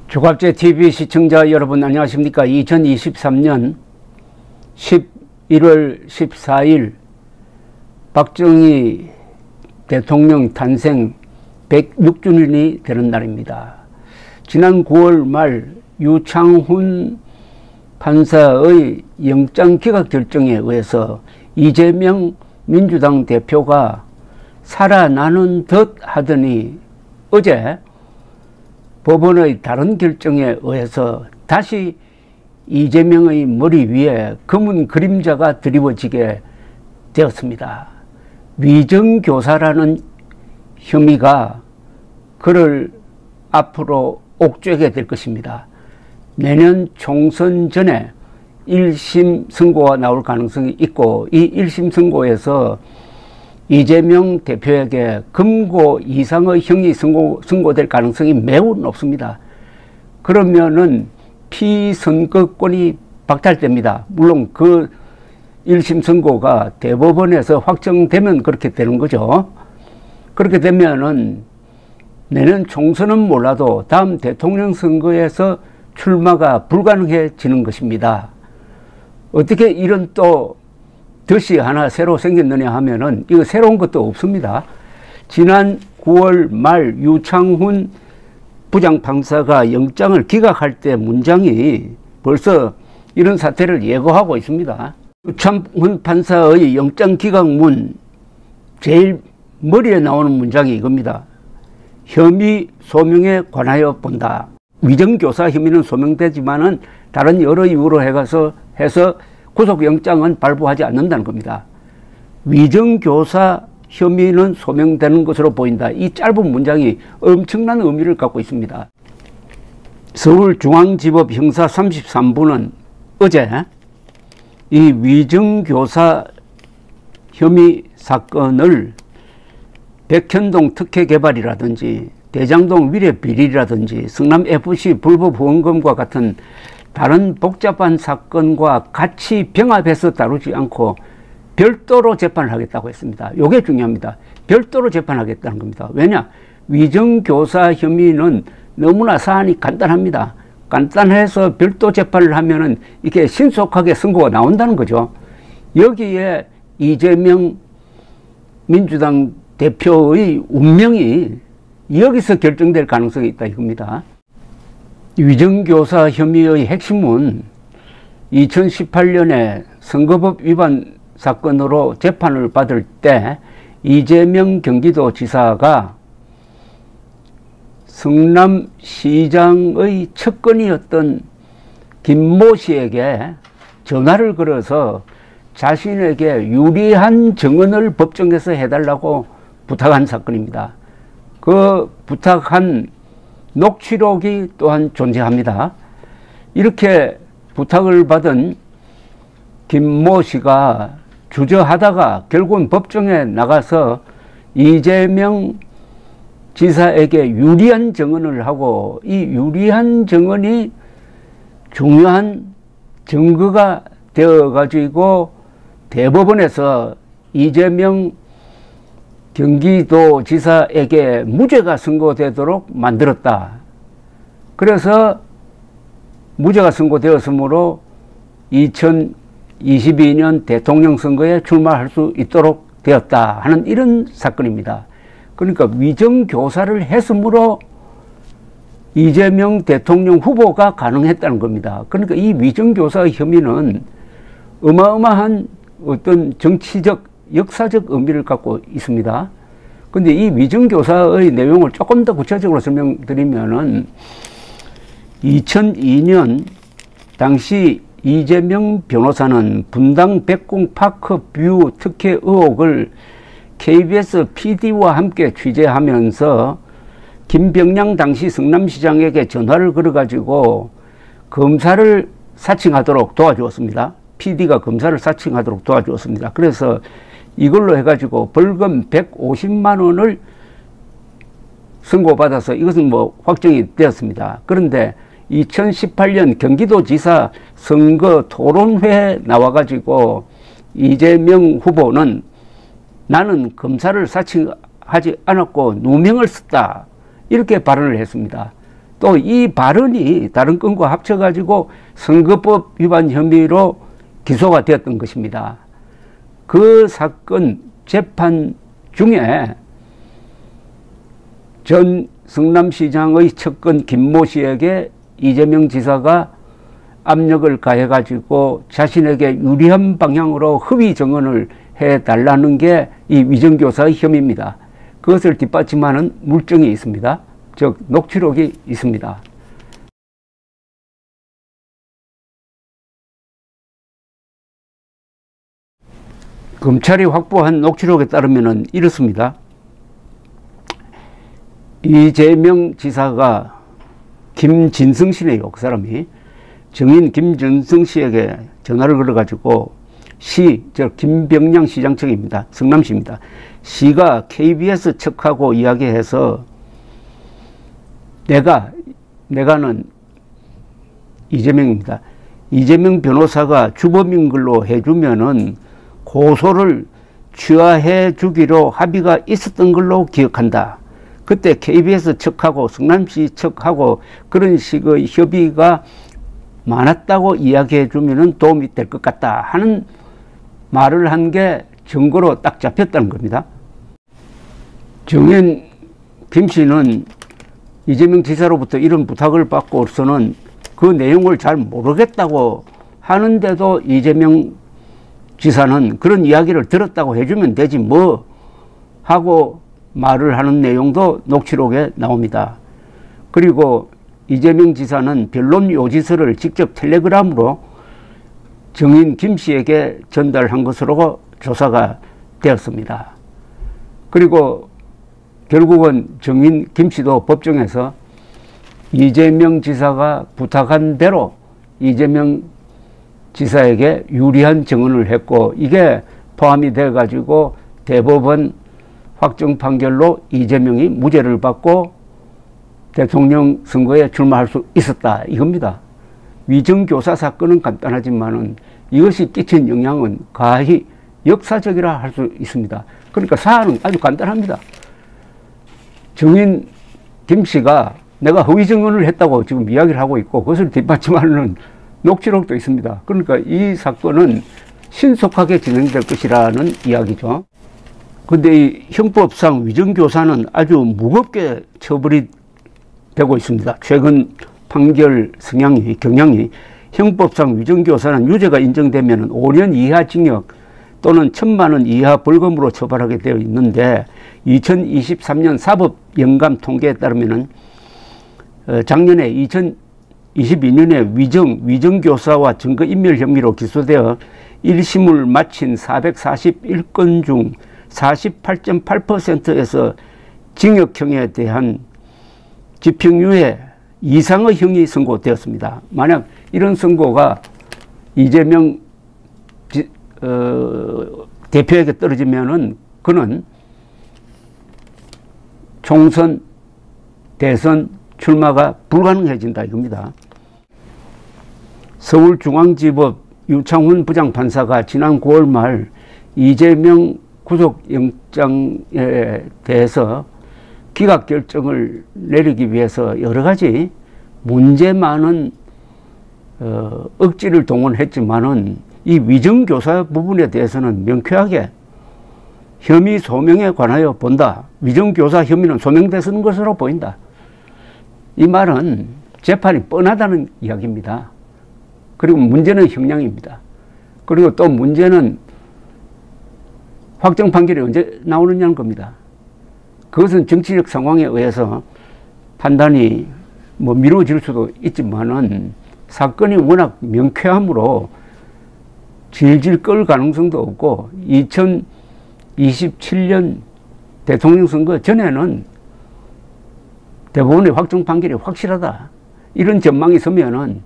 조갑제 TV 시청자 여러분 안녕하십니까. 2023년 11월 14일 박정희 대통령 탄생 106주년이 되는 날입니다. 지난 9월 말 유창훈 판사의 영장 기각 결정에 의해서 이재명 민주당 대표가 살아나는 듯 하더니 어제 법원의 다른 결정에 의해서 다시 이재명의 머리 위에 검은 그림자가 드리워지게 되었습니다. 위정교사라는 혐의가 그를 앞으로 옥죄게 될 것입니다. 내년 총선 전에 1심 선고가 나올 가능성이 있고, 이 1심 선고에서 이재명 대표에게 금고 이상의 형이 선고될 가능성이 매우 높습니다. 그러면은 피선거권이 박탈됩니다. 물론 그 1심 선고가 대법원에서 확정되면 그렇게 되는 거죠. 그렇게 되면은 내년 총선은 몰라도 다음 대통령 선거에서 출마가 불가능해지는 것입니다. 어떻게 이런 또 덫이 하나 새로 생겼느냐 하면은 이거 새로운 것도 없습니다. 지난 9월 말 유창훈 부장판사가 영장을 기각할 때 문장이 벌써 이런 사태를 예고하고 있습니다. 유창훈 판사의 영장 기각문 제일 머리에 나오는 문장이 이겁니다. 혐의 소명에 관하여 본다. 위정교사 혐의는 소명되지만은 다른 여러 이유로 해서 구속영장은 발부하지 않는다는 겁니다. 위정교사 혐의는 소명되는 것으로 보인다. 이 짧은 문장이 엄청난 의미를 갖고 있습니다. 서울중앙지법 형사 33부는 어제 이 위정교사 혐의 사건을 백현동 특혜개발이라든지 대장동 위례비리라든지 성남FC 불법 후원금과 같은 다른 복잡한 사건과 같이 병합해서 다루지 않고 별도로 재판을 하겠다고 했습니다. 이게 중요합니다. 별도로 재판하겠다는 겁니다. 왜냐? 위정교사 혐의는 너무나 사안이 간단합니다. 간단해서 별도 재판을 하면은 이게 신속하게 선고가 나온다는 거죠. 여기에 이재명 민주당 대표의 운명이 여기서 결정될 가능성이 있다 이겁니다. 위정교사 혐의의 핵심은 2018년에 선거법 위반 사건으로 재판을 받을 때 이재명 경기도지사가 성남시장의 측근이었던 김모 씨에게 전화를 걸어서 자신에게 유리한 증언을 법정에서 해달라고 부탁한 사건입니다. 그 부탁한 녹취록이 또한 존재합니다. 이렇게 부탁을 받은 김모 씨가 주저하다가 결국은 법정에 나가서 이재명 지사에게 유리한 증언을 하고, 이 유리한 증언이 중요한 증거가 되어 가지고 대법원에서 이재명 경기도지사에게 무죄가 선고되도록 만들었다. 그래서 무죄가 선고되었으므로 2022년 대통령 선거에 출마할 수 있도록 되었다 하는 이런 사건입니다. 그러니까 위정교사를 했으므로 이재명 대통령 후보가 가능했다는 겁니다. 그러니까 이 위정교사 혐의는 어마어마한 어떤 정치적 역사적 의미를 갖고 있습니다. 근데 이 위정교사의 내용을 조금 더 구체적으로 설명드리면은 2002년 당시 이재명 변호사는 분당 백궁파크 뷰 특혜 의혹을 KBS PD와 함께 취재하면서 김병량 당시 성남시장에게 전화를 걸어가지고 검사를 사칭하도록 도와주었습니다. PD가 검사를 사칭하도록 도와주었습니다. 그래서 이걸로 해가지고 벌금 150만 원을 선고받아서 이것은 뭐 확정이 되었습니다. 그런데 2018년 경기도지사 선거 토론회에 나와가지고 이재명 후보는 나는 검사를 사칭하지 않았고 누명을 썼다 이렇게 발언을 했습니다. 또 이 발언이 다른 건과 합쳐가지고 선거법 위반 혐의로 기소가 되었던 것입니다. 그 사건 재판 중에 전 성남시장의 측근 김모 씨에게 이재명 지사가 압력을 가해가지고 자신에게 유리한 방향으로 허위 증언을 해달라는 게 이 위정교사의 혐의입니다. 그것을 뒷받침하는 물증이 있습니다. 즉 녹취록이 있습니다. 검찰이 확보한 녹취록에 따르면 이렇습니다. 이재명 지사가 김진성 씨네요. 그 사람이 정인 김진성 씨에게 전화를 걸어가지고 저 김병량 시장 측입니다. 성남시입니다. 시가 KBS 측하고 이야기해서 내가는 이재명입니다. 이재명 변호사가 주범인 걸로 해주면은 고소를 취하해 주기로 합의가 있었던 걸로 기억한다. 그때 KBS 측하고 성남시 측하고 그런 식의 협의가 많았다고 이야기해 주면은 도움이 될 것 같다 하는 말을 한 게 증거로 딱 잡혔다는 겁니다. 정인 김 씨는 이재명 지사로부터 이런 부탁을 받고서는 그 내용을 잘 모르겠다고 하는데도 이재명 지사는 그런 이야기를 들었다고 해주면 되지 뭐 하고 말을 하는 내용도 녹취록에 나옵니다. 그리고 이재명 지사는 변론 요지서를 직접 텔레그램으로 정인 김 씨에게 전달한 것으로 조사가 되었습니다. 그리고 결국은 정인 김 씨도 법정에서 이재명 지사가 부탁한 대로 이재명 지사에게 유리한 증언을 했고 이게 포함이 돼 가지고 대법원 확정 판결로 이재명이 무죄를 받고 대통령 선거에 출마할 수 있었다 이겁니다. 위정교사 사건은 간단하지만은 이것이 끼친 영향은 가히 역사적이라 할 수 있습니다. 그러니까 사안은 아주 간단합니다. 정인 김 씨가 내가 허위 증언을 했다고 지금 이야기를 하고 있고 그것을 뒷받침하는 녹취록도 있습니다. 그러니까 이 사건은 신속하게 진행될 것이라는 이야기죠. 근데 이 형법상 위정교사는 아주 무겁게 처벌이 되고 있습니다. 최근 판결 경향이 형법상 위정교사는 유죄가 인정되면 5년 이하 징역 또는 1,000만 원 이하 벌금으로 처벌하게 되어 있는데 2023년 사법연감 통계에 따르면 작년에 2022년에 위정교사와 증거인멸 혐의로 기소되어 1심을 마친 441건 중 48.8%에서 징역형에 대한 집행유예 이상의 형이 선고되었습니다. 만약 이런 선고가 이재명 대표에게 떨어지면은 그는 총선, 대선 출마가 불가능해진다 이겁니다. 서울중앙지법 유창훈 부장판사가 지난 9월 말 이재명 구속영장에 대해서 기각 결정을 내리기 위해서 여러 가지 문제 많은 억지를 동원했지만은 이 위정교사 부분에 대해서는 명쾌하게 혐의 소명에 관하여 본다. 위정교사 혐의는 소명되는 것으로 보인다. 이 말은 재판이 뻔하다는 이야기입니다. 그리고 문제는 형량입니다. 그리고 또 문제는 확정 판결이 언제 나오느냐는 겁니다. 그것은 정치적 상황에 의해서 판단이 미뤄질 수도 있지만은 사건이 워낙 명쾌하므로 질질 끌 가능성도 없고 2027년 대통령 선거 전에는 대법원의 확정 판결이 확실하다. 이런 전망이 서면은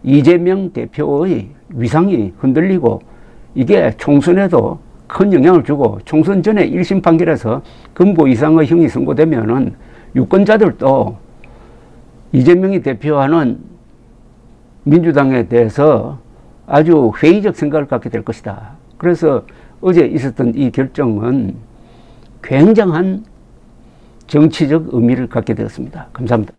이재명 대표의 위상이 흔들리고 이게 총선에도 큰 영향을 주고 총선 전에 1심 판결에서 금고 이상의 형이 선고되면은 유권자들도 이재명이 대표하는 민주당에 대해서 아주 회의적 생각을 갖게 될 것이다. 그래서 어제 있었던 이 결정은 굉장한 정치적 의미를 갖게 되었습니다. 감사합니다.